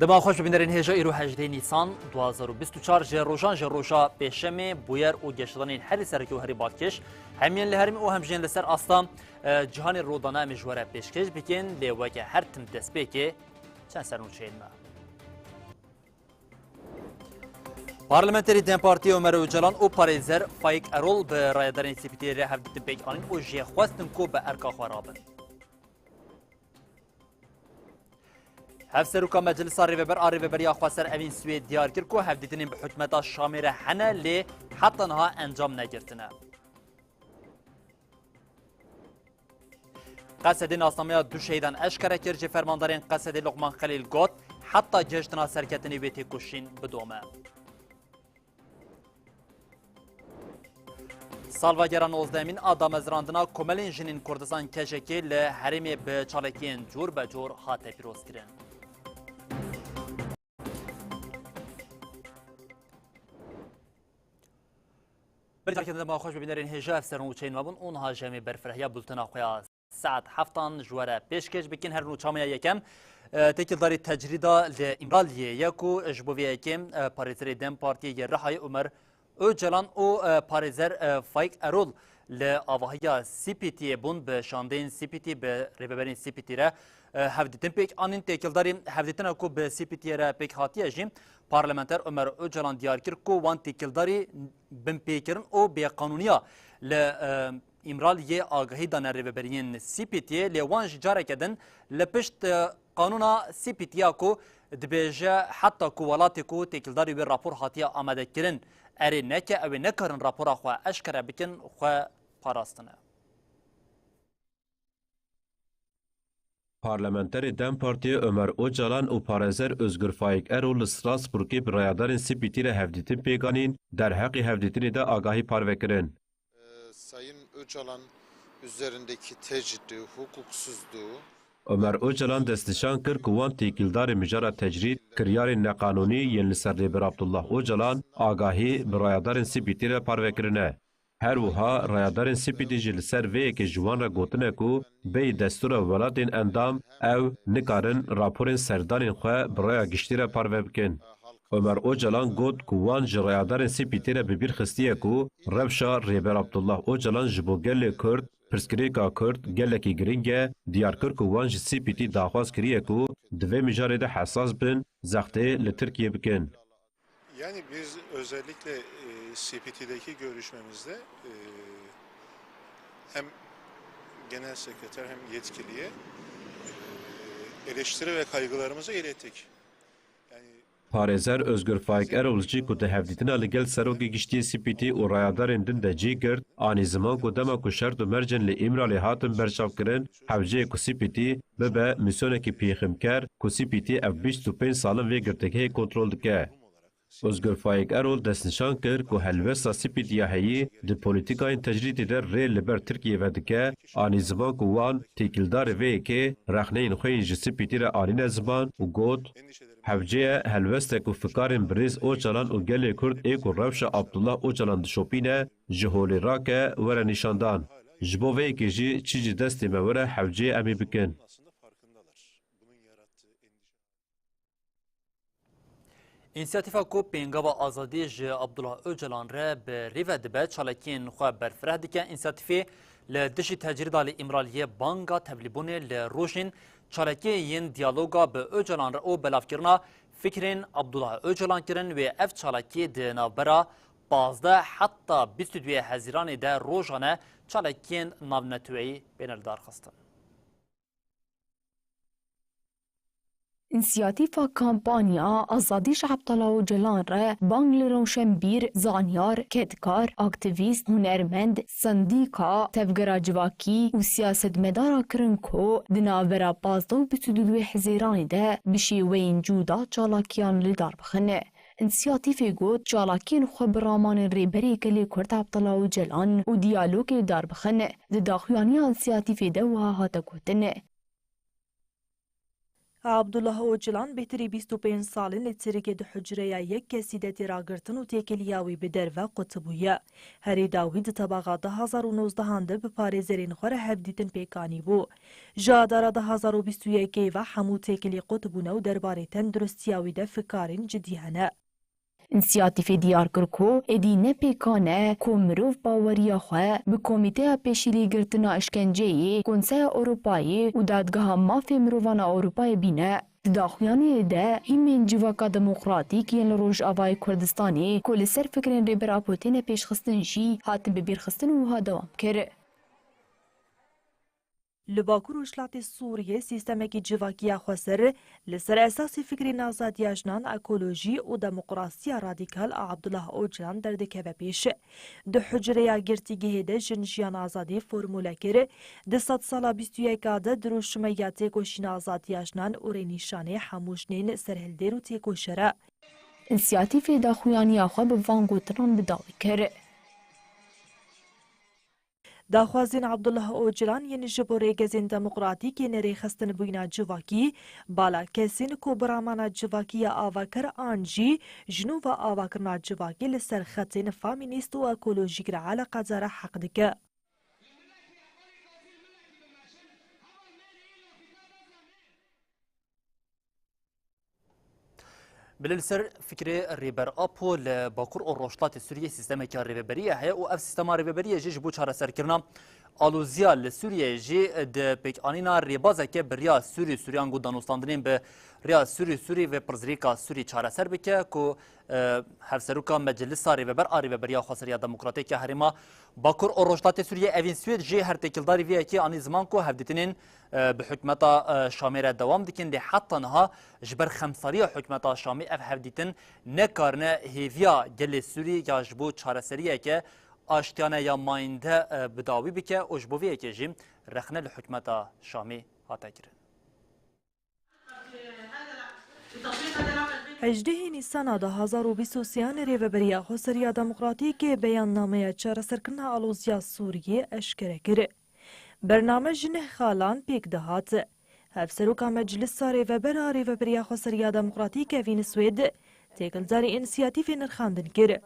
دما خوش ببینرین هجا ایرو 18 نیسان 2024 جه روژان جه روژا پیشمی بویر و گشتانین هری سرکی و هری بالکش همین لهرمی و همجین لسر آستا جهان رودانه مجوره پیشکش بکن لیوکه هر تم دست بکه چند سرنوچین ما پارلمانتری دم پارتی عمر اوجلان او پاریزر فایک ارول به رایدارین سپیتی ره هفت بیگ آنین او جه خواستن کو به ارکا خرابن هفسروکا مجلس آریوبر یا خواستر اوین سوی دیار کرد که هفدیتنین به حکمت شامیر حنه لی حتی نها انجام نگرتنه. قصد ناسنامه دو شهیدان اشکره کرد جه فرماندارین قصد لقمان خلیل گوت حتی جشتنا سرکتنی بیتی کشین بدومه. سالواگران اوزدامین آدم از راندنا کملین جنین کردستان کشکی لحرمی به چالکین جور به جور هاته پیروز کرن. بريد كده ما خوش ببینرین هجا سرن و چین مابون اونها جمع برفرهیا بولتنا خویا ساعت هفتان جواره پیشکش بکن هر نوچامیا یکم تکل داری تجریدا لامرالیه یکو اجبوی یکم پاریزر دم پارتی رهای عمر اوجلان او پاریزر فایک ارول لآواهیا سی پی تی بون به شاندین سی پی تی به ریبرین سی پی تی را هفدیتن پیک آنین تکل داریم هفدیتن اکو به سی پی تی را پیک هاتیه جیم پارلمانتر عمر اوجلان دیار کرد کو وان تکل داری بن پیکرن او به قانونیا ل امرال یه آگاهی دانه ریبرین سی پی تی لیوانج جاره کدن لپشت قانونا سی پی تی اکو دبیجه حتی کو ولاتی کو تکل داری به راپور هاتیه آمده کرن اری نکه او نکارن راپورا خواه اشکره بکن خواه پاراستنه. پارلمانتر دم پارتی عمر اوجلان و پارێزەر ئۆزگور فایک ئەرۆ لە ستراسبورگê bi rayadارên سپیتی re hevdîtin pêganîn derheqî hevdîtinê de agahî parvekirin. Sayın Öcalan üzerindeki tecriddi, hukuksuzluğu Ömer Öcalan destnîşan kir ku wan têkîldarê mijara tecrîd kiryarên neqanûnî yên li ser Rêber Abdullah Öcalan agahî bi rayadarên sipîtî re parvekirine. Her wiha rayadarên sipîtî jî li ser vê yekê ji wan re gotine ku bêyî destûra welatên endam ew nikarin raporên serdanên xwe bi raya giştî re parve bikin. Ömer Öcalan got ku wan ji rayadarên sipîtî re bi bîr xistiye ku rewşa Rêber Abdullah Öcalan ji bo gelê Kurd Pirsgirêka Kurd gelekî giring e diyar kir ku wan ji sipîtî daxwaz kiriye ku di vê mijarê de hesas bin zextê li Tirkiye bikin. Yani biz özellikle CPT'deki görüşmemizde hem genel sekreter hem yetkiliye eleştiri ve kaygılarımızı ilettik. Parêzer Özgür Faik Erol jî ku di hevdîtina li gel serokê giştiyê CPT û rayadarên din de cî girt, anî ziman ku dema ku şert û mercên li Îmralê hatin berçavkirin, hewceyê ku CPT bibe misyonekî pêximker ku CPT ev 25 salin vê girtîgehê kontrol dike. Özgür Faik Erol destnîşan kir ku helbesta Sipîtiya heyî di polîtikayên tecrîdê de rê li ber Tirkiye ve dike, anî ziman ku wan têkîldarê vê yekê rexneyên xwe yîn ji Sipîtî re anîne ziman û got hevceye helbestek û fikarên birêz Öcalan û gelê Kurd ê ku rewşa Abdullah Öcalan dişopîne ji holê rake were nîşandan. Ji bo vê yekê jî çi ji destê me were hewceyê em ê bikin. İnisiyatifa ku pêngava azadî ji Abdullah Öcalan re bi rêve dibe çalakiyên xwe berfireh dike. İnisiyatîfê li dijî tecrîda li Îmraliyê banga tevlîbûnê li rojên çalakiyê yên diyaloga bi Öcalan re û belavkirina fikrên Abdullah Öcalan kirin wê ev çalakiyê di navbera 15 heta 22 Hezîranê de rojane çalakiyên navneteweyî bên li darxistin. انسیاتیفا کامپانیا آزادی عبدالله اوجلان را بانگل روشنبیر زانیار کتکار اکتیویست هنرمند سندیکا تفگرا جواکی و سیاست مدارا کرن کو دناورا 15 و 22 حزیرانی ده بشی وین جودا چالاکیان لدار بخنه. انسیاتیفی گوت چالاکین خو برامان ریبری کلی کرد عبدالله اوجلان و دیالوگ دار بخنه. د داخوانی انسیاتیفی ده و هاتا گوتنه. عبدالله اوجلان بهتری 25 سالن لترکه ده حجره یک کسی ده تیراگرتن و تکلیاوی به درو قطبویه. هری داوید طبقه 2019 هنده به پارێزەرên خۆ re hevdîtin pêkanî bû. Ji adara 2021 ve hemû têkilî qutbûne û derbarê tenduristiya wî de fikarên cidî hene. انسیاتیف دیار کر کو ادی نه پیکانه کو مروف باوریا خو به کمیته پیشیلی گرتنا اشکنجه کنسای اروپایی و دادگاه مافی مروفان اروپای بینه داخویانی ده ایمین جواکا دموکراتیک یین روش آوای کردستانی کل سر فکرین ریبرا پوتین پیشخستن جی هاتن ببیرخستن و ها دوام کره. لباکو روشلاتی سوریه سیستمکی جواکیه خسر لسر اساسی فکری نازادی اجنان اکولوژی و دموکراسی رادیکال عبدالله اوجلان دردکه و پیش. ده حجره گرتیگه ده جنشیان آزادی فرموله کره ده 100 سالا 21 ده دروشمه تیکوشین آزادی اجنان و رینیشانه حموشنین سرهلدر و تیکوشره. انسیاتیف داخویانی خو به وانگوتران بداوی کره. داخوازین عبدالله اوجلان یعنی جبوره گزین دموکراتیک نری خستن بوینا جواکی بالا کسین کو برامانا جواکی آواکر آنجی جنوب آواکرنا جواکی لسر خطین فامینیست و اکولوژیک را علاقه داره حق دکه. بالسر فكرة ريبر أبو لباكور الروشطات السورية سيستم كان ريبرية هي وأف سيستم ريبرية جيش بوشارة سركرنا آلوزيا لسوريا جي د بيك آنينا ريبازا كي بريا سوريان قد دانوستاندنين بريا سوري و برزريكا سوري چارة سر بكي كو هفسروكا مجلسا ريبريا خاصريا ديمقراطيكا هرما باكور الروشطات السورية أفين سويد جي هر تكيلداري فيها كي آني زمان كو هفدتنين بحكمتا شاميرة دوام دكين دي حتى نها جبر خمسارية حكمتا شامي اف هفدتن نكارنا هيفيا جل سوري يا جبو چارسرية كي آشتيانا يا ماينده بداوي بكي وجبوفيه كي جيم رخنا لحكمتا شامي هاتاكرن 18 نیسان 2023 ریوبریا خسریا دموکراتیک بیاننامه چارەسەرکردنا آلوزیا سوریه اشکره کرد. برنامه جنه خالان پیک دهات. هفسروکا مجلس ریوبریا خسریا دموکراتیک اوین سوید تکلداری انسیاتیف نرخاندن کرد.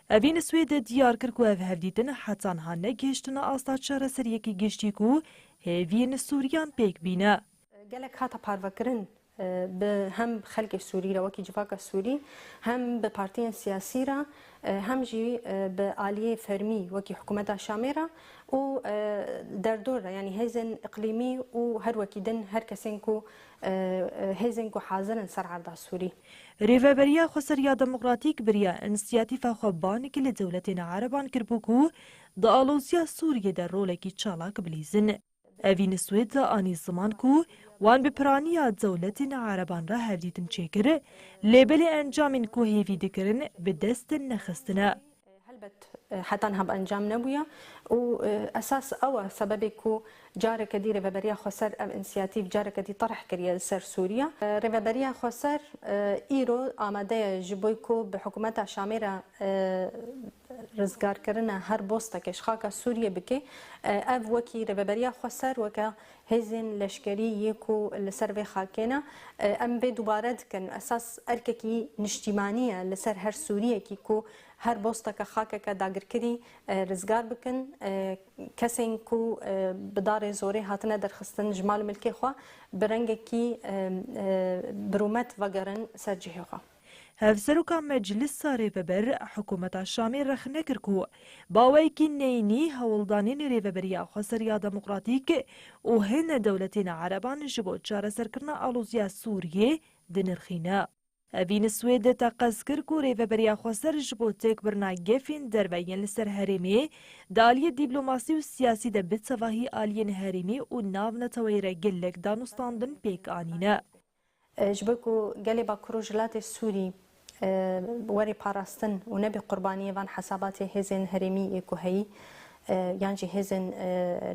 اوین سوید دیار کرد که او هفدیدن حتان هانه گشتنا آستا چارەسەریه کی گشتی کو هیوین سوریان پیک بینه. گلک هاتا پاروکرن به هم خلق سوری را وکی جواک سوری هم به پارتیان سیاسی را هم جی به عالیه فرمی وکی حکومت شامیرا و در دور را یعنی هیزن اقلیمی و هر وکی دن هر کسین کو هیزن کو حاضرن سر عرض سوری ریوبریا خسریا دموکراتیک بریا انسیاتیف خوابانی که لدولتین عربان کربوکو دا آلوزیا سوریه در رولکی چالاک بلیزن. اوین سوید آنی زمان کو وان به پرانیا دولتین عربان را هفدیدن چکره لیبل انجامین کو هیوی دکرن به دست نخستنه. حتى نهب انجام نبويا واساس او سبب كو جارك دي ريفابريا خسر ام انسياتيف جارك دي طرح كريا سر سوريا ريفابريا خسر ايرو اماده جبويكو بحكومه شاميره رزگار کرنا هر بوستا که شخاکا سوریه بکی اف وکی ربابریا خسر وکا هزین لشکری یکو لسر و خاکینا ام به دوباره دکن اساس ارککی نشتیمانیه لسر هر سوریه کی کو هر بوستا که خاکا که داگر کری رزگار بکن کسین کو بدار زوری هاتنه در خستن جمال ملکی خوا برنگ کی برومت وگرن سر جهه خوا هفسروکا مجلس ریوبر حکومت شامی رخ نکر کو باوی کی نینی هولدانین ریوبریا خسریا دموکراتیک و هن دولتین عربان جبو چارەسەرکردنا آلوزیا سوریه دنرخینه. اوین سوید تقص کر کو ریوبریا خسر جبو تک برنا گفین دروین لسر هرمی دالی دیپلوماسی و سیاسی ده بتسواهی آلین هرمی و ناو نتویره گلک دانستاندن پیک آنینه. جبکو گلی با کروجلات سوری وری پاراستن و نبی قربانی وان حسابات هزین هرمی کوهی یعنی هزین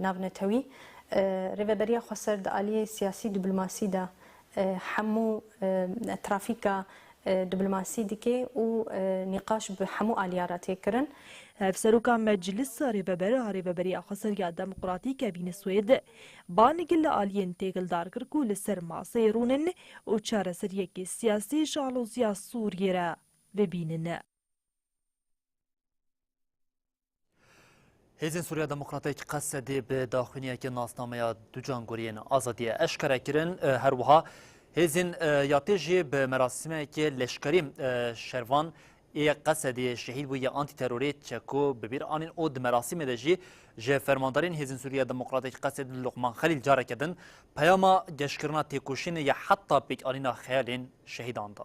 ناونتوی ریوبریا خسر د عالی سیاسی دیپلماسی دا همو ترافیکا دبلوماسي ديكي ونقاش بحمو آلياراتي كرن. هفسروكا مجلس ريفبري خسريا ديمقراطيكا بين السويد بانقل آليين تيغل داركركو لسر معصيرونن وچار سريكي سياسي شالوزيا سوريا ببينن. هێزین سووریا دموکراتیک قەسەدێ بە داخوێنیەکی ناسنامەیە دووجانگۆریên azadiye eşkere kirin herwiha hêzên ya tê jê bi merasîmekê leşkerî şervan ê qesedê şehîd bûye antîterorê çeko bi bîr anên û di merasîmê de jî ji fermandarên hêzên Sûriya Demokratîk qesedî Luqman Xelîl carekê din peyama geşkirina têkoşînê ya heta pêkanîna xeyalên şehîdan da.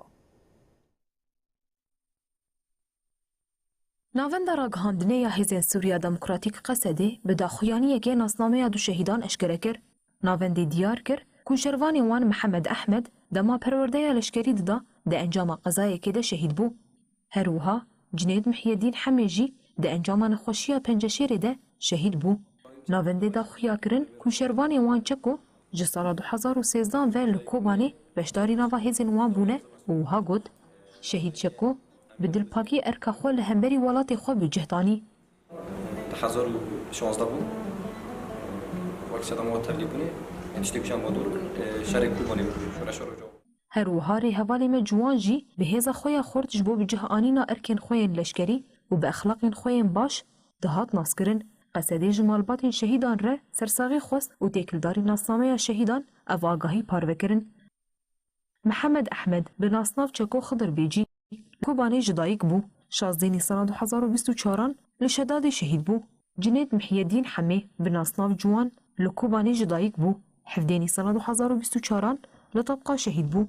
ناوەندە ڕاگەهاندنەیە هێزên سووریا دەموکراتیک قەسەدێ bi daxuyaniyekê nasnameya du şehîdan eşkere kir navendê diyar kir ku şervanê wan Mihemed Ehmed dema perwerdeya leşkerî dida di encama qezayekê de şehîd bû. Her wiha Cüneyt Mihyedîn Hemê jî di encama nexweşiya penceşêrê de şehîd bû. Navendê daxuya kirin ku şervanê wan çeko ji sala 2013 ve li Kobanê beşdarî nava hêzên wan bûne û wiha got şehîd çeko bi dilpakî erka xwe li hemberî welatê xwe bi cihdanî. 2016 bû wekî sedema we tevlî bûne em tiştê kuşan we dor bin şerê Kobanê bû neşer roja. Her wiha rêhevalê me ciwan jî bi hêza xwe ya xurt ji bo bicihanîna erkên xwe yên leşkerî û bi exlaqên xwe yên baş dihat naskirin. Qesedê ji malbatên şehîdan re sersaxî xwest û têkildarî nasnameya şehîdan ev agahî parvekirin. Mihemed Ehmed bi nasnav çeko Xidr Bêcî Kobanê ji dayîk bû. 16 Nîsana 2024 li şedadê şehîd bû. Cüneyt Mihyedîn Hemê bi nasnav ciwan li Kobanê ji dayîk bû. 17 Nîsana 2024 li Tabqa şehîd bû.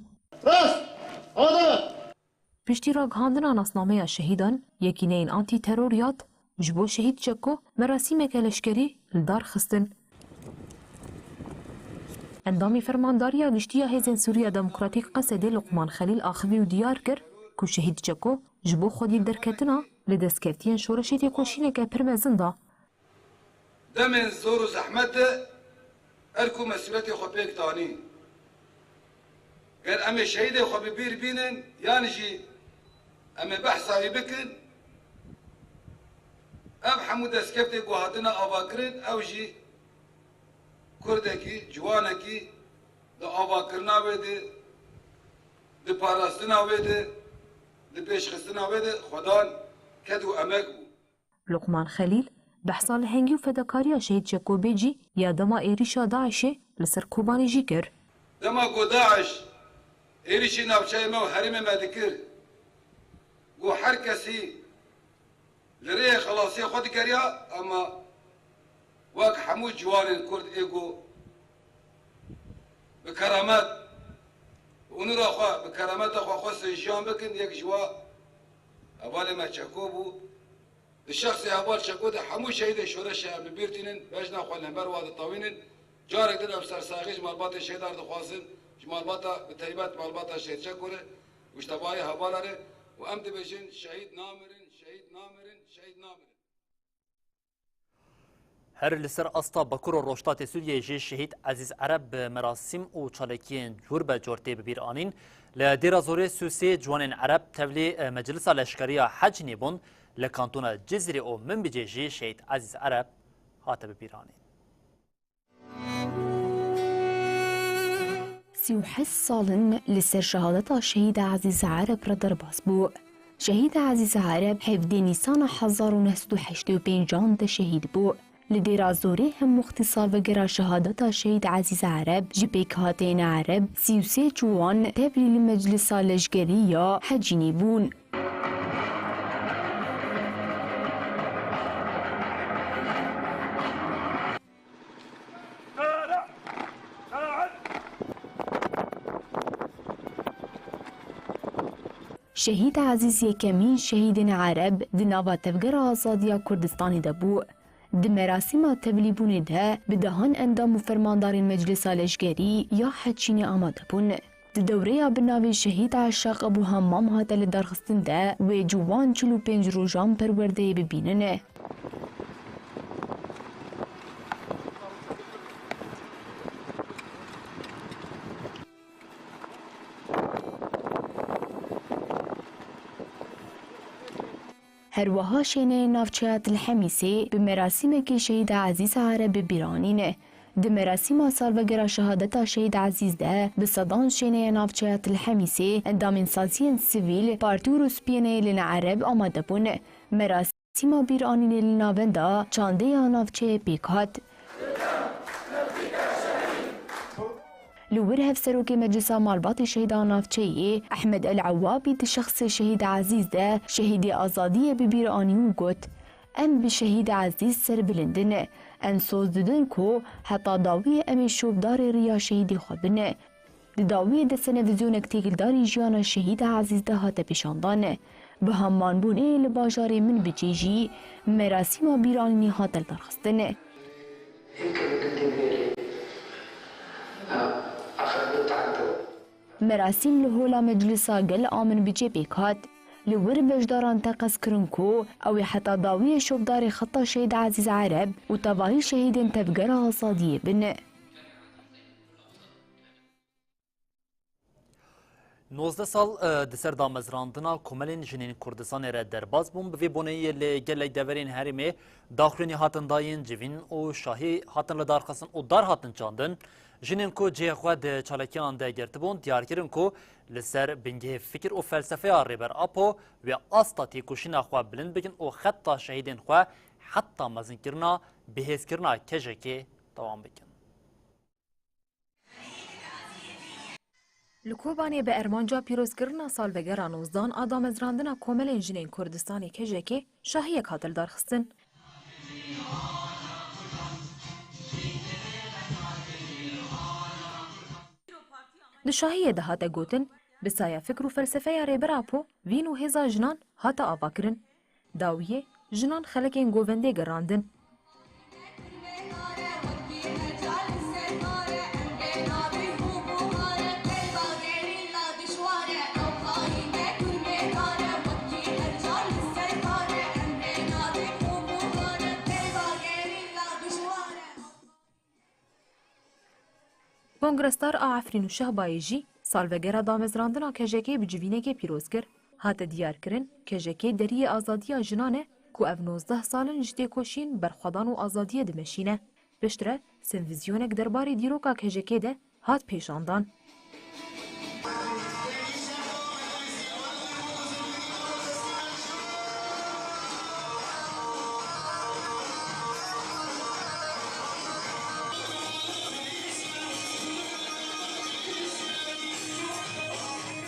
Piştî ragihandina nasnameya şehîdan yekîneyên antîteroriyat ji bo şehîd çeko merasîmeke leşkerî li dar xistin. Endamê fermandariya giştiya hêzên Sûriya Demokratîk qesedê Luqman Xelîl axivî û diyar kir ku şehîd çeko ji bo xwedî derketina li destkeftiyên şoreşê têkoşîneke pir mezin da. Demên zor û zehmetê her ku mesuliyetê xwe pêk danî. Ger em ê şehîdê xwe bi bîr bînin yan jî em ê behsa wî bikin ev hemû destkeftê ku hatine avakirin ew jî Kurdekî ciwanekî di avakirina wê de di parastina wê de di pêşxistina wê de xwedan ket û emek bû. Luqman Xelîl behsa li hengî û fedakariya şehîd çeko bêjî ya dema êrîşa Daişê li ser Kobanê jî kir. Dema ku Daeş êrişî navçeyê me û herêmê me dikir got her kesî li rêyê xelasiyê xwe digeriya ama wek hemû ciwanên Kurd ê got bi keramet onura xwe bi kerameta xwe xwestin jiyan bikin yek ji we hevalê me çeko bû di şexsê heval çeko de hemû şehîdê şoreşê em li bîr tînin bejna xwe li hember wa ditawînin carek din ev sersaxî ji malbatê şêdar dixwazin ji malbata bi taybet malbata şehîd çeko re û ji tevahî hevala re û em dibêjin şehîd namirin şehîd namirin şehîd namirin. Her li ser asta Bakur û Rojdatê Sûriyeyê jî şehîd Ezîz Ereb bi merasîm û çalekiyên cur be cor tê bibîr anîn. Li dêra zorê Sûsê ciwanên Ereb tevlî Meclisa Leşkeriya Hecnê bûn li kantona Cizrê û Minbicê jî şehîd Ezîz Ereb hate bibîr anîn. 38 salin li ser şehadeta şehîd Ezîz Ereb re derbas bû. Şehîd Ezîz Ereb 17 Nîsana 1985 de şehîd bû. Li dêra zorê hemû ixtîsa vegera şehadeta şehîd Ezîz Ereb ji pêkhatên Ereb 33 ciwan tevlî li Meclisa Leşkeriya Hecnê bûn. Şehîd Ezîz yekemîn şehîdên Ereb di nava tevgera azadiya Kurdistanê de bû. Di merasîma tevlîbûnê de bi dehan endam û fermandarên Meclisa Leşkerî ya Hecînê amade bûn. Di dewreya bi navê şehîd Eşaq Ebu Hemmam hate li darxistin de wê ciwan 45 rojan perwerdeyê bibînin. هروها شینه نافچهات الحمیسی به مراسم که شهید عزیز عرب بیرانینه. د مراسم سالوگر شهادت شهید عزیز ده به صدان شینه نافچهات الحمیسی اندامین سازی سیویل پارتو روسپینه لین عرب آماده بونه. مراسم بیرانین لناوندا چانده یا نافچه بیکات. لور هفسروك مجلس مالبات شهيدان نافچه‌ای احمد العوابی د شخص شهید عزیز ده شهید آزادی ببیرانیون گوت ام به شهید عزیز سر بلندنه ان سوز ددن کو حتی داوی امی شوبدار ریا شهیدی خود بنه داوی د سنویزیون تیگلداری جیان شهید عزیز ده هات پیشاندانه به همان بونه لباجار من بچیجی مراسم بیرانی هاتل درخستنه مراسم لهولا مجلسا گل آمن بجی بیکات لور بجداران تقص کرنکو او حتی داوی شبدار خطا شهید عزیز عرب و تواهی شهید تفگرها صادیه بنه 19 سال دسر دامزراندنا کملین جنین کردستان را درباز بوم به بونهی لگل دورین هریمه داخلینی هاتن داین جوین و شاهی هاتن لدار خسن و دار هاتن چاندن جنین کو جه خود چالکیان ده گرتبون دیار کرن کو لسر بنگه فکر و فلسفه ریبر اپو و آستا تیکوشینا خوا بلند بگن و خطا شهیدین خوا حتی مزن کرنا بهز کرنا کجه که دوام بکن. لکوبانی به ارمانجا پیروزکردن سالوگر نوزدان آدامزراندن کامل جنین کردستانی کجه شاهی کاتل دارخستن. دشاهی دهات گوتن بسایا فکر و فلسفه ریبر اپو وین و هزا جنان هاتا آوا کرن. داویه جنان خلقین گوونده گراندن. کنگرستار آفرین و شهبایی جی سالوگر دامزراندنا کجکی بجوینه که پیروز کرد هات دیار کرن کجکی دری آزادی جنانه کو او 19 سالن جدی کوشین برخوادان و آزادی دمشینه بشتره سنویزیونک درباری دیروکا کجکی ده هات پیشاندان.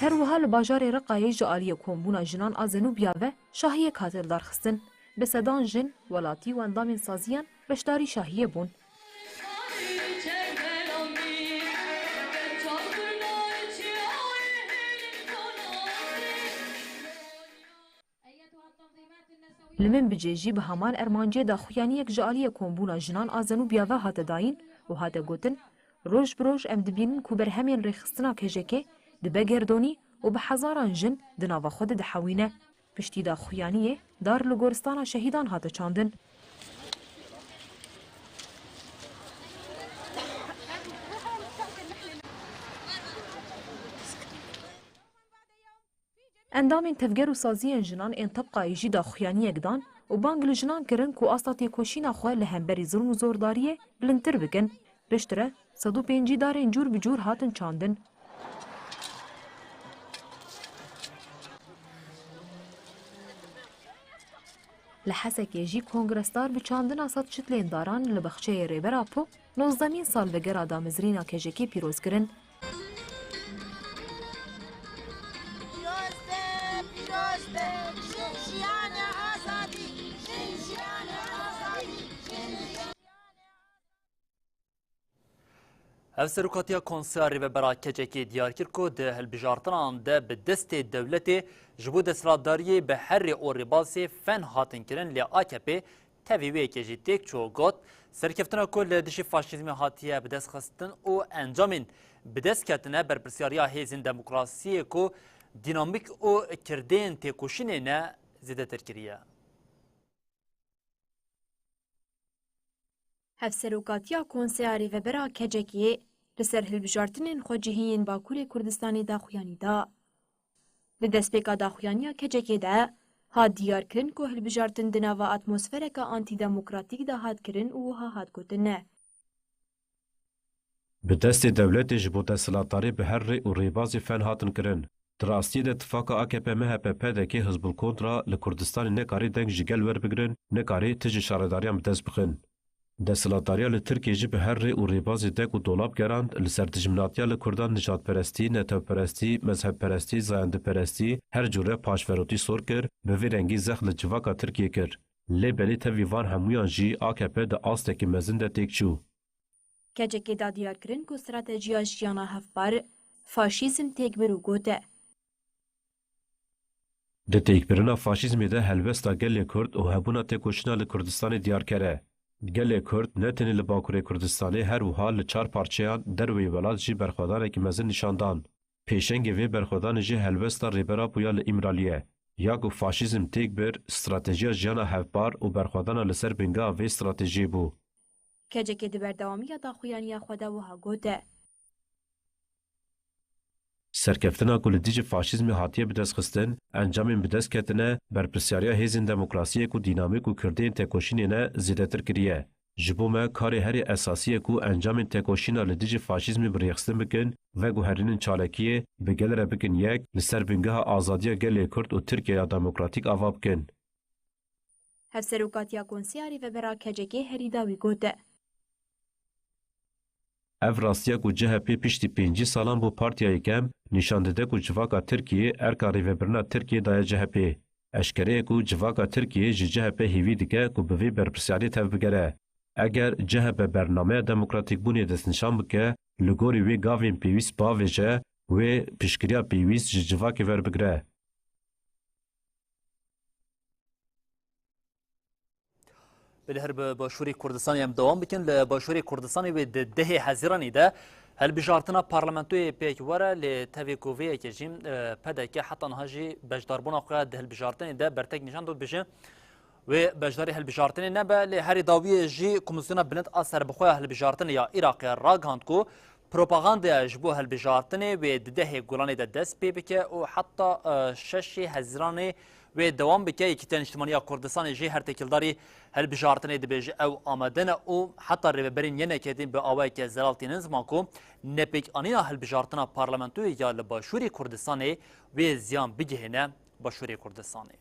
هر وها لباجار رقای جالی کومبونا جنان آزنو بیاوه شاهی کاتل دارخستن به صدان جن ولاتی و اندام سازیان بشداری شاهی بون. لمن بجیجی به همان ارمانجه دا خویانی یک جالی کومبونا جنان آزنو بیاوه هات داین و هات گوتن روش بروش ام دبینن کو بر همین رخصتنا کجکه دبه گردونی و به هزاران جن دناوا خود دحوینه پشتی دا خویانیه دار لگورستان شهیدان هات چاندن. اندام تفگر و سازی جنان انطبقای جی دا خویانی اگدان و بانگل جنان کرن کو آستاتی کوشینا خواه لهمبری ظلم و زورداریه بلندتر بکن. بشتره 105 دارین جور بجور هاتن چاندن. لحسك يجي كونغرستار بچاندنا صد شتلين داران لبخشي ريبر اپو 19 سال وگر آدامزرینا کجکی پیروز کرن. افسروکاتیا کنساری و برای کجکی دیار کرد که ده هلبجارتنان ده به دست دولت جبود اسراداری به هر اوریباس فن هاتن کرن لی AKP تاویوی کجی تک چو گوت سرکفتنا کل دشی فاشیزم هاتیه به دست خستن و انجامین به دست کتنه بر پرسیاریا هیزن دموکراسی که دینامیک و کردین تکوشین نه زیده ترکیه. هفسروکاتیا کنسیاری و برا کجکی لسر هلبجارتنین خوجهین باکور کردستانی دا خویانی دا. لدست پیکا دا خویانیا کجکی دا هات دیار کرن که هلبجارتن دناوا اتمسفرک آنتی دموکراتیک دا هات کرن و هات گوتن نه. به دست دولت جبو دستلاتاری به هر ری و ریبازی فن هاتن کرن. دراستی ده اتفاق AKP MHP دکی حزب الکنترا لکردستان نکاری دنگ جگل ور بگرن نکاری تج شارداریان بدست بخن. دستلاتاریا لترکیه جی به هر ری و ریبازی دک و دولاب گراند لسردجمناتیا لکردان نجات پرستی، نتو پرستی، مذهب پرستی، زاینده پرستی هر جوره پاشفروتی سور کر به ویرنگی زخل جواکا ترکیه کر. لی بلی تاویوان همویان جی AKP ده آستکی مزن ده تک چو. کجکی دا دیار کرن که استراتژیا جیانا هفبار فاشیزم تک برو گوته. ده تکبرنا فاشیزمی ده هلوستا گل کرد و هبونا تکوشنا لکردستان دیار کره. گل کرد نتنی لباکوری کردستانی هر وها لچار پارچیان دروی ولاد جی برخوادان که مزن نشاندان. پیشنگ وی برخوادان جی هلوستا ریبرا پویا لامرالیه. یا گو فاشیزم تکبر استراتژیا جیانا هفبار و برخوادان لسر بنگا وی استراتژی بو. کجکی دی بردوامی دا خویانی خدا و ها گوته. سرکفتنا کلیدیج فاشیزم هاتیه بدست خستن، انجام بدست کتنه برپرسیاریا هیزن دموکراسی کو دینامیک و کردین تکوشین نه زیادتر کریه. جبو ما کاری هری اساسی کو انجام تکوشین لدیج فاشیزم بریخستن بکن و گوهرین چالکیه بگل را بکن یک لسر بنگاه آزادی گل کرد و ترکیه دموکراتیک آواب کن. هفسروکاتیا کنسیاری و برا کجکی هری داوی گوته. اف راستیا کو CHP پشتی 5 سالان بو پارتیای کم نشان داده کو جواکا ترکیه ارکاری و برنا ترکیه دای CHP اشکره کو جواکا ترکیه CHP هیوی دیگه کو به برپرسیاری تف بگره اگر CHP برنامه دموکراتیک بونی دست نشان بکه لگوری وی گاوین پیویس باویجه و پیشکریا پیویس جواکی ور بگره. بالهر باشوری کردستانی هم دوام بکن لباشوری کردستانی و ده حزیرانی ده هل بجارتنا پارلمانتوی پیک وره لتوی کوویه که جیم پده که حتی نهاجی بجداربونا خواه ده هل بجارتنی ده برتک نشان داد بشه و بجداری هل بجارتنی نبه لهری داوی جی کمیسیونا بلند اثر بخواه هل بجارتنی یا ایراقی راگاند کو پروپاغاندا جبو هل بجارتنی و ده گولانی ده دست پی بکه و حتی ششی حزیرانی و دوام بکه یکی تن اجتماعی کردستان جی هر تکیلداری هل بجارتنی دبیج او آمدن او حتی ریبرین ینه کدین به آوای که زلالتی نزمان کو نپیک آنینا هل بجارتنا پارلمانتوی یا لباشوری کردستانی و زیان بگهنه باشوری کردستانی.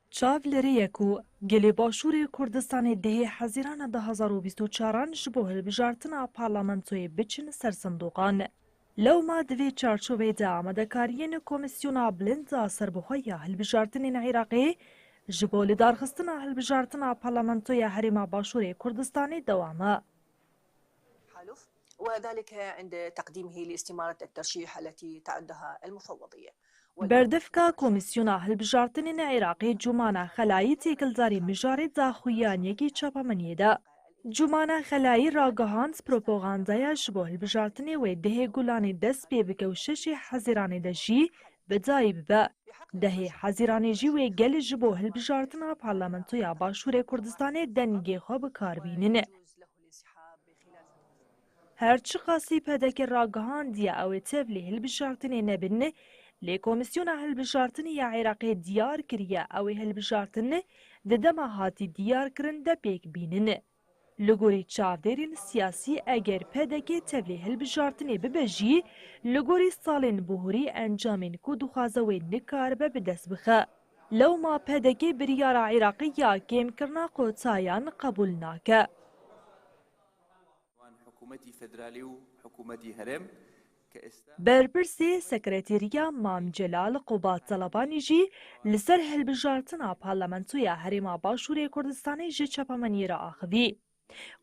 چاولریه کو گلی باشوری کردستان ده حزیران 2024 جبو هل بجارتنا پارلمانتوی بچن سرسندوقان. لو ما دوی چارچوبه ده آمدکارین کمیسیونا بلند سربخوی هلبجارتنین عراقی جبو لدارخستنا هلبجارتنا پارلمانتوی حریم باشور کردستانی دوامه. وذلك عند تقديمه لاستمارة الترشيح التي تعدها المفوضية. بردفكا كوميسيونا هلبجارتنين عراقي جمانا خلايي تيكلزاري مجاري داخويان يكي چاپامنيه دا. جمانا خلايي راگهانس پروپاغاندايا جبو هلبجارتني و ده گولاني دست بي بكو ششي حزيراني دا جي بداي ببا. ده حزيراني جي و گل جبو هلبجارتنا پارلمانتويا باشور كردستاني دنگي خواب کاربينين. هرچی قاسی پدک راگهان دیا او تبلی هلبجارتنی نبینه لی کمیسیون هلبجارتنی یا عراقی دیار کریه او هلبجارتنی ددم هاتی دیار کرنده پیک بیننه. لگوری چاودرین سیاسی اگر پدک تبلی هلبجارتنی ببجی لگوری سالین بهوری انجامین کو دخوازوی نکار به دست بخه. لو ما پدک بریار عراقی یا کم کرنا قوتایان قبول ناکه. حکومتی فدرالی و حکومتی هرم برپرسی سکرتیریا مام جلال قوبات طلبانی جی لسر هلبجارتنا پارلمانتویا هریما باشور کردستانی جی چپامنی را آخوی.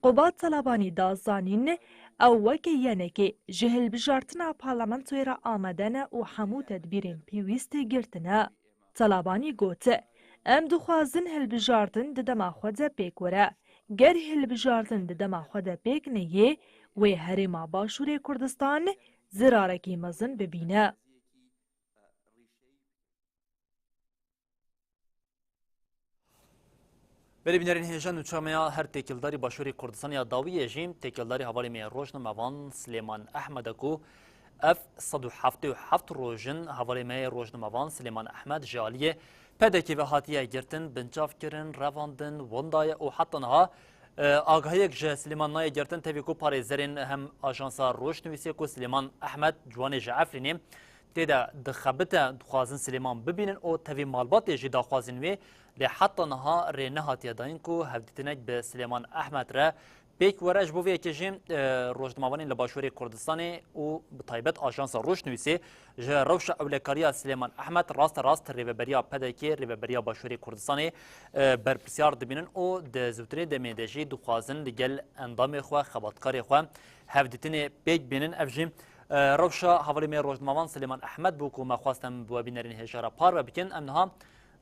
قوبات طلبانی دازانین او وکی یعنی که جی هلبجارتنا پارلمانتوی را آمدن و حمو تدبیرین پیویست گرتنه. طلبانی گوته ام دخوازن هلبجارتن ددما خود پیکوره. گر هلبجارتن ددما خود پیک نیه و هریما باشور کردستان زرارکی مزن ببینه. بری بینرین هیجان و چامیا هر تکیلداری باشوری کردستان یا داوی جیم تکیلداری حوالی می روشن موان سلیمان احمد کو اف صدو حفت روژن حوالی مای روژنموان سلیمان احمد جالیه پدکی و هاتیه گرتن بنجاف کرن رواندن وندای و حتی نها آگاهی که سلیمان نای گرتن تبیکو پاریزرین هم آژانسا روشنویسی کو سلیمان احمد جوان جعفرینی تیدا دخبت دخوازن سلیمان ببینن او تبی مالبات جی دخوازن وی لی حتی نها ری نهاتیه داین کو هفدیتنک به سلیمان احمد را بیک ورش بوی کجیم روشنموانی لباشوری کردستانی و بطایبت آژانس روشنویسی جه روش اولکاریا سلیمان احمد راست ریوبریا پدکی ریوبریا باشوری کردستانی برپرسیار دبینن و د زوتری دمیدجی دخوازن لگل اندام خو خباتکاری خو هفدیتنی بیک بینن افجیم روش حوالی می روشنموان سلیمان احمد بو کو مخواستم بو بینرین هجاره پار و بکن امنها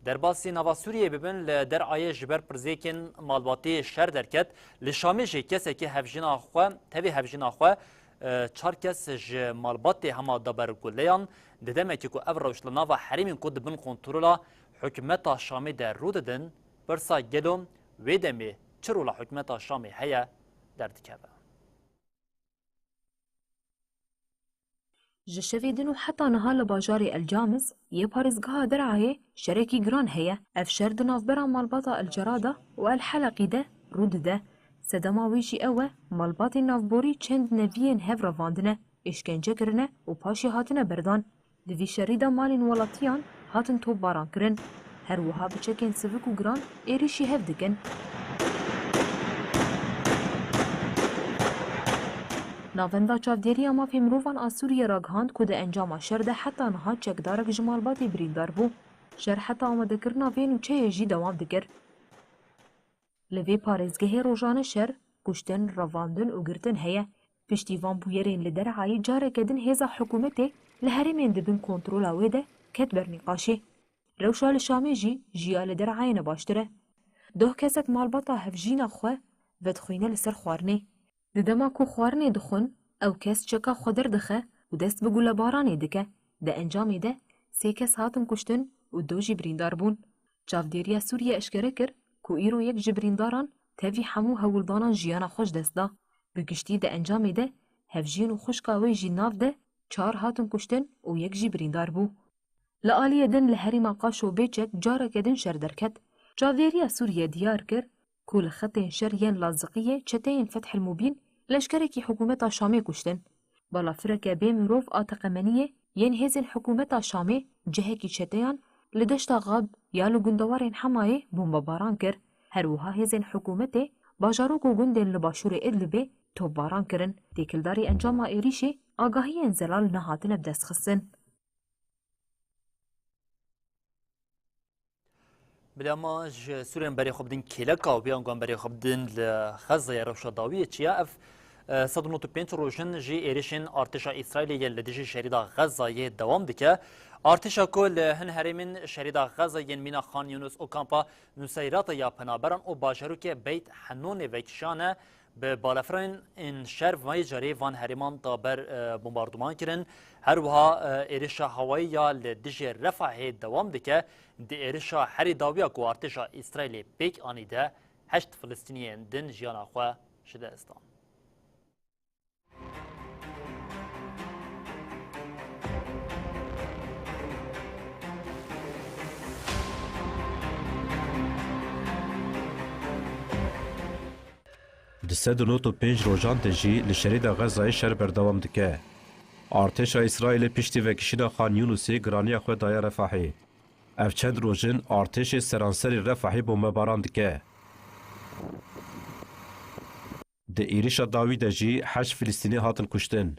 در باسی نوا سوریه ببین در آیه جبر پرزیکن مالباتی شر درکت لشامی جه کسی که هفجین آخوا تبی هفجین آخوا چار کس جه مالباتی همه دبر گلیان دیدم که او روش لناوا حریمین کد بن کنترولا حکمت شامی در رو دادن برسا گلوم ویدمی چرولا حکمت شامی هیا در دکبه جشویدن و حتی نها لباجاری الجامز یه پارزگاه درعایه شرکی گران هیا افشر دناف برا مالباطا الجراده و الحلقی ده رود ده سدماویجی اوه مالباطی نافبوری چند نویین هف رواندنه اشکنجه کرنه و پاشی هاتنه بردان دوی شریده مالین ولاتیان هاتن توب باران کرن هر وها بچکین سوک و گران ایریشی هف دکن ناوندا چاودێری ئەما پێم مرۆڤان ئاسووریە ڕاگەهاند کە دە ئەنجاما شەردا حتا نەها چەکدارێک ji malbatê birîndar bû şer heta amadekirina vê nûçeyê jî dewam dikir li vê parêzgehê rojane şer kuştin revandin û girtin heye piştîvan bûyerên li dereyê careke din hêza hikûmetê li herêmên dibin kontrola wê de ket ber nîqaşê rewşa li şamê jî jiya li dereyê ne baştir e doh kesek malbata hevjîna xwe vedixwîne li ser xwarinê Di dema ku xwarinê dixwin ew kes çeka xwe derdixe û dest bi gulebaranê dike di encamê de sê kes hatin kuştin û do jî birîndar bûn çavdêriya Sûriye eşkere kir ku îro yek ji birîndaran tevî hemû hewildanan jiyana xwe ji dest da bi giştî di encamê de hevjîn û xuşka wê jî nav de çar hatin kuştin û yek jî birîndar bû li aliyê din li herêma qaş û bêçek careke din şer derket çavdêriya Sûriye diyar kir ku li xetên şer yên Laziqiyê çeteyên Fethil Mubîn leşkerekî hikûmeta Şamê kuştin. Balafireke bê mirov a teqemeniyê yên hêzên hikûmeta Şamê cihekî çeteyan li deşta Gab ya li gundewarên Hemayê bombebaran kir. Her wiha hêzên hikûmetê bajarok û gundên li başûrê Idlibê topbaran kirin. Têkildarî encama êrişê agahiyên zelal nehatine bi destxistin. بلما سوريا بري خبدين كيلكا وبيان قام بري خبدين لخزة روشة داوية تشيا اف صدنوتو بينت روشن جي ايريشن ارتشا اسرائيلية لديجي شريدا غزة يه دوام دكا ارتشا كل هن هرمين شريدا غزة ين مينا خان يونس او كامبا نسيرات يا پنابران او باجروك بيت حنون وكشانه به بالافرین این شهر وای جاری وان هریمان تا بر بمباردمان کردن هر وها ایرشا هوایی یا لدیج رفح دوام دکه دی ایرشا هری داویا کو ارتشا اسرائیل بیک آنیده 8 فلسطینیان دن جیانا خو شده استان Di 195 rojan de jî li şerîda Xezayê şer berdewam dike. Artêşa İsraîlê piştî vekişîna Xan Yunusê giraniya xwe daye Refahê. Ev çend rojin artêşê seranserê Refahê bombebaran dike. Di êrişa dawî de jî 8 Filîstînî hatin kuştin.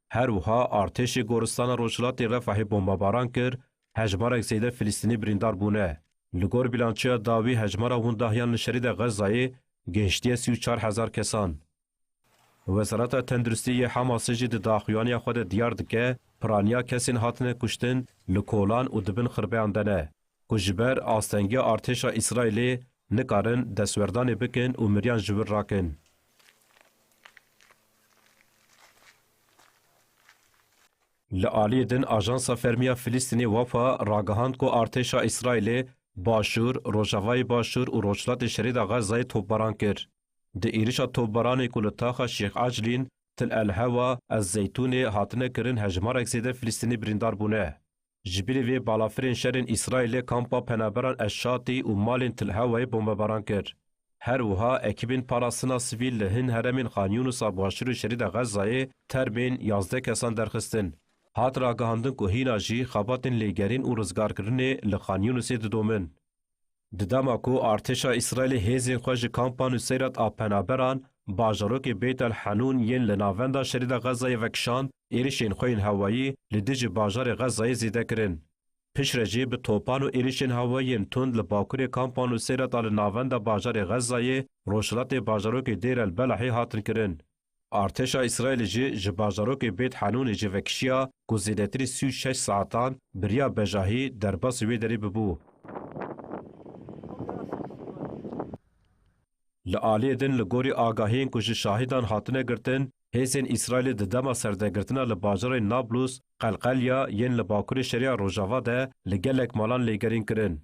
Her wiha artêşê goristana Rojhilatê Refahê bombebaran kir, hejmarek zêde Filîstînî birîndar bûne. Li gor bilançeya dawî hejmara hûn dahiyan li şerîda Xezayê گەشتیە 34,000 کەسان. وەزارەتا تەندروستیی Hamasê jî di daxuyaniya xwe de diyar dike piraniya kesên hatine kuştin li kolan û dibin xirbeyan de ne. Ku ji ber astengiya artêşa İsraîlê nikarin destwerdanê bikin û miriyan ji wir rakin. Li aliyê din Ajansa Fermiya Filîstînê Wafa ragihand ku artêşa İsraîlê Başûr, Rojavayê Başûr û Rojhilatê şerîda Xezayê topbaran kir. Di êrişa topbaranê ku li taxa Şêx Eclîn تل الهوا الزيتون هاتنه کرن هجمارک زیده فلسطینی بریندار بونه. جبیلی وی بالافرین شرین اسرائیل کامپا پنابران اشاتی و مالین تل هوای بمباران کرد. هر وها اکیبین پاراسنا سیویل لهن هرمین خان یونس باشور شرید غزای تربین 11 کسان درخستن. هات را گهاندن که هینا جی خاباتن لیگرین و رزگار کرنه لخان یونس دومن. دداما کو ارتشا اسرائیل هیزین خوش کامپان و سیرت آپنابران باجروک بیت الحنون ین لناوندا شرید غزای وکشان ایریشین خوین هوایی لدیج باجار غزای زیده کرن. پشرجی به توپان و ایریشین هوایی تند لباکور کامپان و سیرت آل ناوندا باجار غزای روشلات باجروک دیر البلحی هاتن کرن. ارتشا اسرائیل جی باجروک بیت حنون جی وکشیا گزیدتری 36 ساعتان بریا بجاهی در بس وی دری ببو. لعالی دن لگوری آگاهین کج شاهدان هاتنه گرتن هیزین اسرائیل ددما سرده گرتنا لباجر نابلس قلقلیا ین لباکور شریا روجاوا ده لگلک مالان لیگرین کرن.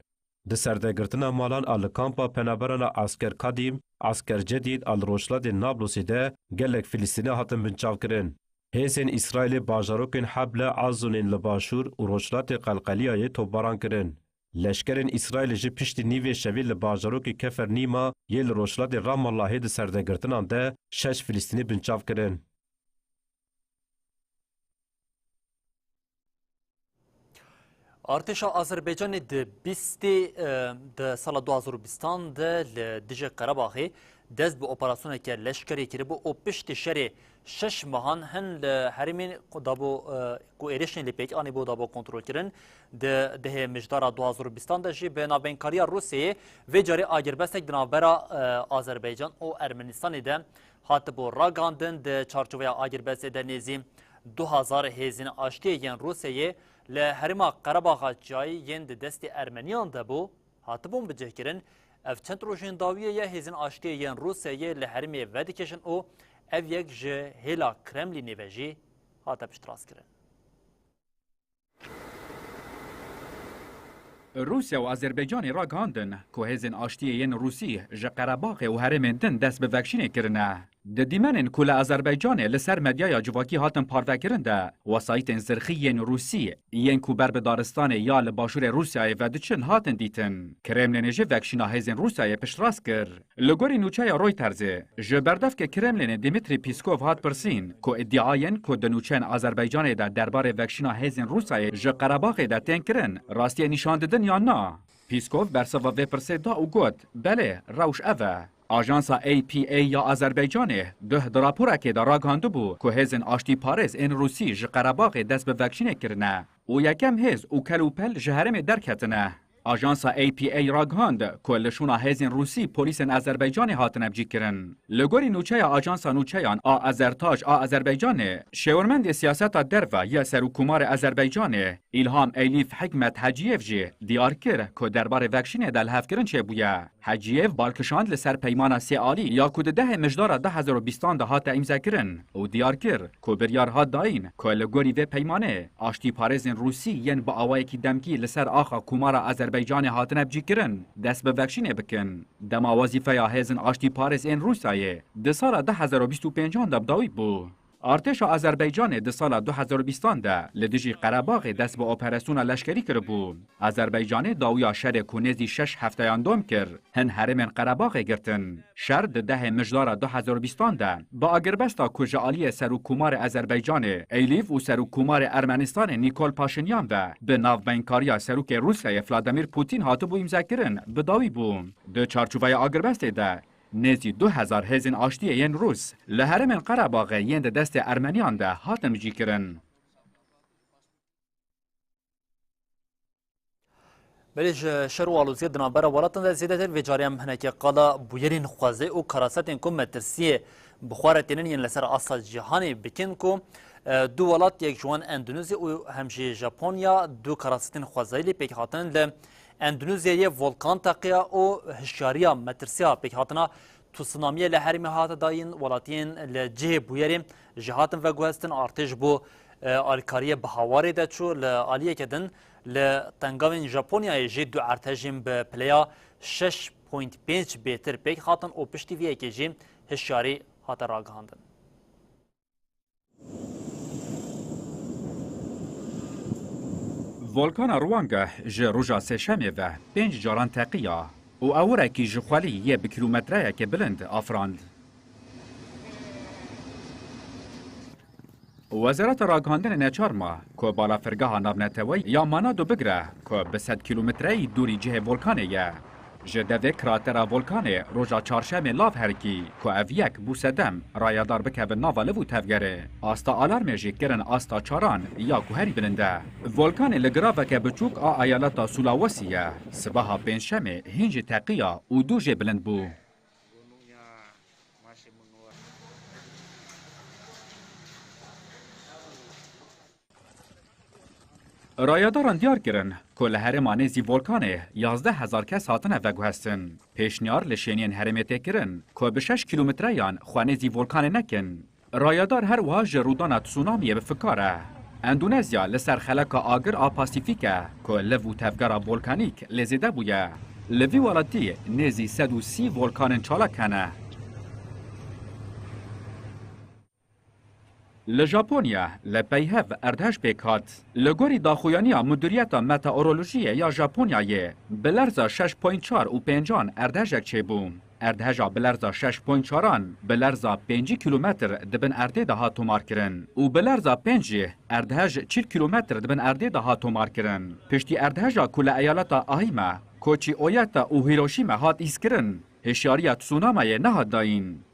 ده سرده گرتنا مالان آل کامپا پنابران عسکر قدیم عسکر جدید آل روشلات نابلسی ده گلک فلسطینی هاتن بنچاو کرن. هیزین اسرائیل باجروکن حبل عزونین لباشور و روشلات قلقلیای توباران کرن. لشکرین اسرائیل جی پشت نیوی شویل باجروکی کفر نیما یل روشلات رام الله ده سرده گرتنان ده 6 فلسطینی بنچاو کرن. ارتشا آذربایجان ده 20 ده سال 2020 ده لدیج قرباخی دست به اپراسیون که لشکری کرده بو او پشت شری 6 ماهان هن لحرمین دابو کو ایریشن لپیک آنی بو دابو کنترل کردن ده مجدار 2020 ده جی به نابینکاری روسیه و جاری آگربستک دنابرا آذربایجان و ارمنستان ده هات بو راگاندن ده چارچوبه آگربست ده نیزی 2000 هزین آشتی ین روسیه لحرما قرباغ جای ین ده دست ارمنیان ده بو هات بون بجه کرن اف چند روشن داویه یه هزین آشتی ین روسیه لحرمی ودکشن او اف یک جه هلا کرملینی و جی هاتا پشتراس کرن. روسیا و آذربایجان را گاندن که هزین آشتی ین روسی جه قرباغ و هرمین دن دست به وکشینه کرنه. د دیمنن کل آذربایجان لسر مدیا جواکی هاتن پاروکرن ده وسایت زرخی ین روسی ین کوبر به دارستان یا لباشور روسیای و دچن هاتن دیتن کرملین جه وکشینا هزین روسیای پشتراس کر لگوری نوچای رویترز جه بردف که کرملین دیمیتری پیسکوف هات پرسین که ادعاین که دنوچن آذربایجان ده درباره وکشینا هزین روسیای جه قرباغ ده تنکرن راستی نشان دادن یا نه پیسکوف برسوا و پرسه دا او گوت بله روش اوه آژانسا APA یا آذربایجان ده دراپورا که دا راگانده بو که هزین آشتی پارز این روسی جه قرباغ دست به وکشینه کرنه و یکم هز او کلوپل جهرم درکتنه. آژانسا APA راگاند که لشونا هزین روسی پولیسن آذربایجان هاتن ابجی کرن. لگوری نوچه آژانسا نوچهان آذرتاج آذربایجان شورمند سیاست دروا یا سروکومار آذربایجان ایلهام ایلیف حکمت حجیف جی دیار کر که درباره وکشین دل هف کرن چه بویا. حجیف بالکشاند لسر پیمان سیالی یا کود ده مجدار 2020 ده هات امضا کرن و دیار کر که بریار هات داین که لگوری و پیمانه آشتی پارزن روسی ین با آوای کی دمکی لسر آخا کومار آذربایجان هاتن ابجی کرن دست به وکشینه بکن. دما وظیفه یا هزن آشتی پارز این روسیه ده سال 2025 ده بداوی بو. ارتش آذربایجان ده سال 2020 ده لدیجی قرباغ دست به اپراسیون لشکری کرد بو. آذربایجان داویا شر کنزی 6 هفتهان دوم کرد. هن هرمن قرباغ گرتن. شر ده مجدار 2020 ده با آگربستا کجالی سروکومار آذربایجان ایلیف و سروکومار ارمنستان نیکول پاشینیان و به ناوبینکاری سروک روسیه ولادیمیر پوتین هاتو بو امضا کردن بداوی بو. ده چارچوبه آگربست ده نزدیک 2000 هزین آشتی ین روس لهرمن قرباغ ین دست ارمنیان ده هاتم جی کرن. بلج شروع زيد نابرا ولاتن زيادة الفجاريم هناك قال بويرين خوازي و كراساتين كم مترسية بخوارتين ين لسر أصل جهاني بكنكم دو ولات يك جوان اندونيزيا و همشي جابونيا دو كراساتين خوازي لي بيك هاتن ل اندونيزيا فولكان تقيا او هشاريا مترسيا بيك هاتنا تسونامي لحرمي هات داين ولاتين لجه بويرين جهاتن وغوستن ارتج بو الكاريه بهواري دچو لاليه كدن لتنگاوین ژاپنیا جی دو ارتجیم به پلیا 6.5 بهتر پیک هاتن او پشتی وی که جی هشیاری هات راگهاندن. ولکان روانگه جه روژا سشمه و 5 جاران تقیه و اوره کی جخوالی یه بکیلومتره که بلند آفراند. وزارت راگاندن نچارما که بالا فرگاه نابنتوی یا مانا دو بگره که به 100 کیلومتری دوری جه ولکانه یه. جدوه کراتر ولکانه روژا چارشم لاف هرکی که اویک بوسدم رایدار بکه به ناواله و تفگره. آستا آلارم جه کرن آستا چاران یا کوهری بلنده. ولکانه لگراوه که بچوک آیالتا سولاوسیه. سباها پنجشمه هنج تقیه و دو جه بلند بو. رایداران دیار کرن که لحرم آنیزی ولکانه 11,000 کس هاتنه وگو هستن. پیشنیار لشینین حرمته کرن که به 6 کیلومتره یان خوانیزی ولکانه نکن. رایدار هر وها جرودان تسونامیه بفکاره. اندونزیا لسر خلق آگر آپاسیفیکه که لفو تفگار ولکانیک لزیده بویه. لوی والاتی نیزی 130 ولکان چالا کنه. لژاپونیا لپیهو اردهش پیکات لگوری داخویانیا مدیریت متئورولوژی یا ژاپونیایه بلرزا 6.4 و 5 اردهشک چه بوم اردهجا بلرزا 6.4 بلرزا 5 کیلومتر دبن ارده ده هاتو مارکرن و بلرزا 5 اردهج 40 کیلومتر دبن ارده ده هاتو مارکرن پشتی اردهجا کل ایالتا آهیما کوچی اویتا و هیروشیما هات ایسکرن هشیاریا تسونامای نهاد داین.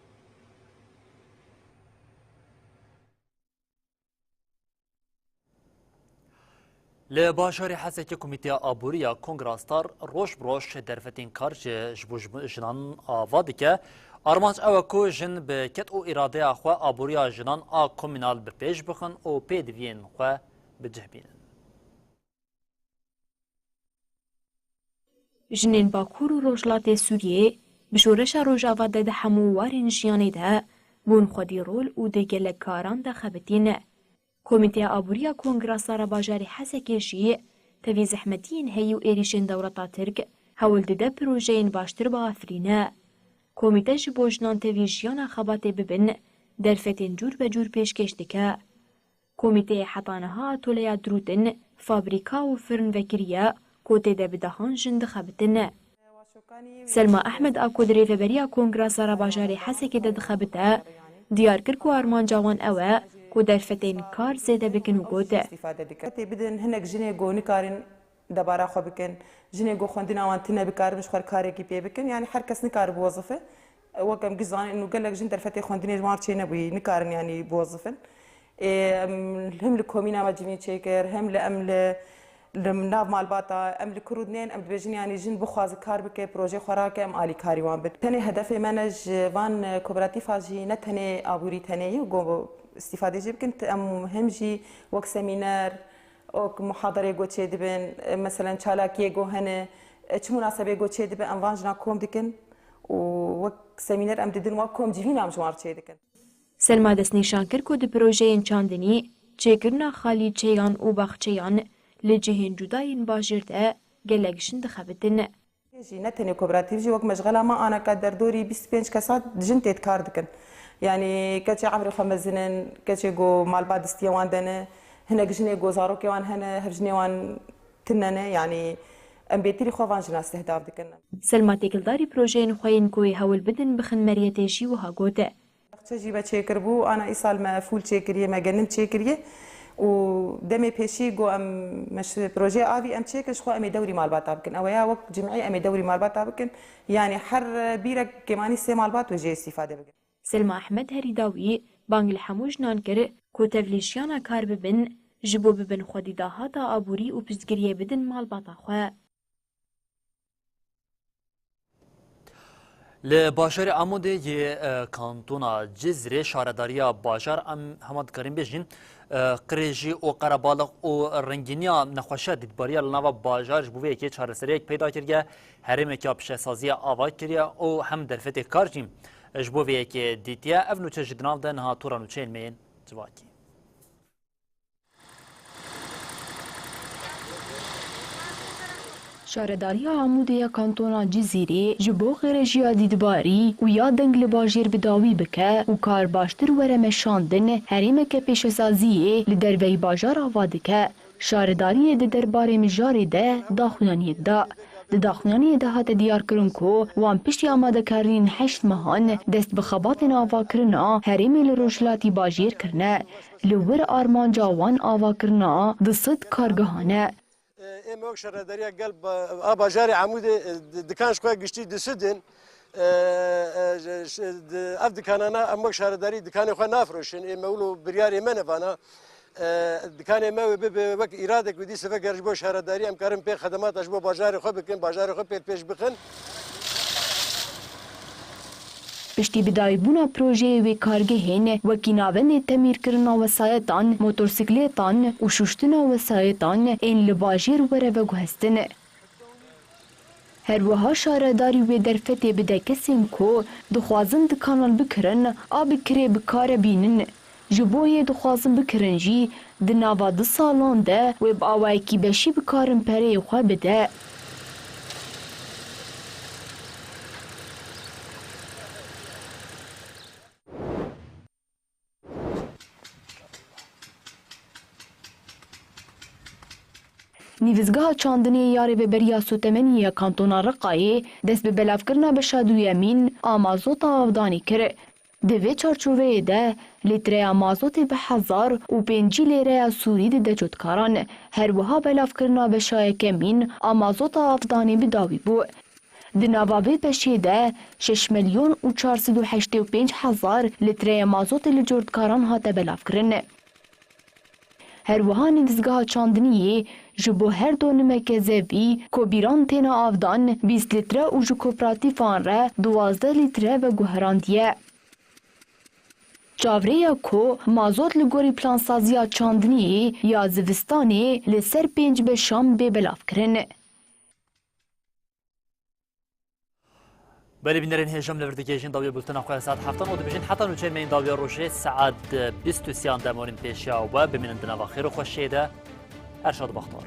لباشاری حسک کمیته آبوریا کنگراستار روش بروش درفتین کار جبوج جنان آوادی که آرمانج اوکو جن به کت او اراده آخوا آبوریا جنان آ کمینال به پیش بخن و پیدوین خوا بجهبین. جنین باکور و روشلات سوریه بشورش روژاواده ده هموارین جیانه ده بون خودی رول و ده گلکاران ده خبتین. کمیته آبوریا کنگراسارا باجاری حسکیشی توی زحمتین هیو ایریشن دولتا ترک هول ده پروژین باشتر با افرینه. کمیته جبوجنان توی جیانا خباته ببن درفتین جور به جور پیشکش دکه. کمیته حطانها تولیا دروتن فابریکا و فرن وکریه کوته ده بدهان جند خبتن. سلما احمد آکودری فبریا کنگراسارا باجاری حسکی ده دخبته دیار کرد که آرمان جوان اوه کو درفتین کار زیده بکن و گوده. استفاده دکته بدن هنگ جنه گو نکارن دبارا خو بکن جنه گو خوندن آوان تنه بکار مش خور کاری کی پی بکن یعنی هر کس نکار بوظفه وکم گزان انه قال لك جن درفتي خوندني مارتشي نبي نکارن يعني بوظفن هم لكومينا ما جميع شيكر هم لامل لمناف مال باتا ام لكرودنين ام بجن يعني جن بخواز كار بك بروجي خوراك ام الي كاري وان بت تاني هدفي منج وان كوبراتيف اجي نتني ابوري تاني وجو استفاده جيب كنت ام همجي وك سيمينار او محاضره جو تشدبن مثلا شالاكي جو هنا ايش مناسبه جو تشدبن ام وانجنا كوم دكن وك سيمينار ام ددن وكوم جيفينا ام جوار تشدكن سلما دست نشان کرد که پروژه چاندنی چکرنا خالی چیان و باخچیان لجهین جداین باجرده گلگشن دخبتن. جی نتنی کوپراتیف جی وقت مشغله ما أنا قدر دوري 25 كسات جنت كار دكن يعني كتشي عمري 5 سنين كتشي جو مال بعد استيوان دنا هنا جني جو زارو كيوان هنا هفجني وان تننا يعني ام بيتري خوان جنا استهداف دكن. سلما تكلداري بروجين خوين كوي هول بدن بخن مريتي جي وها جوته. تجي بتشكر بو أنا إيصال ما فول تشكريه ما جنن تشكريه ودمي بيشي جو ام مش بروجي افي ام تشيكش خو امي دوري مال بات ابكن او يا وقت جمعي امي دوري مال بات ابكن يعني حر بيرك كمان سي مال بات وجي استفاده بكن. سلمى احمد هريداوي بانگ الحموج نانكر كو تفليشيانا كار ببن جبو ببن خودي داهاتا ابوري و بزگريه بدن مال بات خو. لباشار آموده ی کانتونا جزیره شارداریا باشار ام هماد کریم بیشین قریجی و قربالق و رنگینیا نخوشه دیدباریا لنوا باشار جبوی که چهارسری یک پیدا کردگه هرم که پیش سازی آواز کریا و هم درفت کارجیم جبوی که دیتیا افنوچه جدنال ده نها تورانوچه المین جواکی. شارداری آموده کانتونا جزیره جبو خرجیا دیدباری و یا دنگ لباجیر بداوی بکه و کار باشتر ورم شاندن حریم که پیش سازیه لدروی باجار آواده که شارداری د دربارê mijarê de daxuyaniyê da. Di daxuyaniyê de hate diyarkirin ku wan piştî amadekarînên 8 mehan dest bi xebatên avakirina herêmê li Rojhilatî Bajêr kirine. Li wir armanca wan avakirina di sed kargehan e. Em wek şaredariya gel a bajarê Amûdê dikan ji xwe giştî disidin ev dikanana em wek şaredarî dikanê xwe nafirîşin ê mewlo biryarê me nevana dikanê me wê bibe wek îradek wî dîse veger ji bo şaredarî em karin pê xedemata ji bo bajarê xwe bikin bajarê xwe pêş bixin. Piştî bidayîbûna projeyê wê kargehên wekî navendê temîrkirina wesayetan, motorsikletan û şûştina wesayetan ên li bajêr were veguhestin. Herwiha şaredarî wê derfetê bide kesên ku dixwazin dikanan bikirin a bikirê bikare bînin. Ji bo yê dixwazin bikirin jî di nava 2 salan de wê bi awayekî beşî bikarin pereyê xwe bide. Nîvizgeha çandinê yarê veberiya Sotemenî kantona Riqayê dest bi belavkirina beşa duyemîn a mazota avdanî kir. Di vê çarçoveyê de lîtreya mazotê bi 1000 û 5 lêreya Sûrî dide cotkaran. Herwiha belavkirina beşa yekemîn a mazota avdanî bi dawî bû. Di nava vê peşê de 6 milyon û 485,000 lîtreya mazotê li cotkaran hate belavkirin. Herwiha nîvizgeha çandiniyê ji bo her donimeke zevî kobîran têne avdan 20 litre û ji kooperatîfan re 12 litre veguherandiye. Çavrêya ku mazot li gorî plansaziya çandiniyê ya zivistanê li ser 5 beşan bê belavkirin. بله بینرین هجم لوردگیجین داوی بولتنا خواه ساعت هفتان و دبیجین حتی نوچه مین داوی روشه ساعت 23 دمارین پیشیا و بمینن دنوا خیر و خوشیده ارشاد بختار.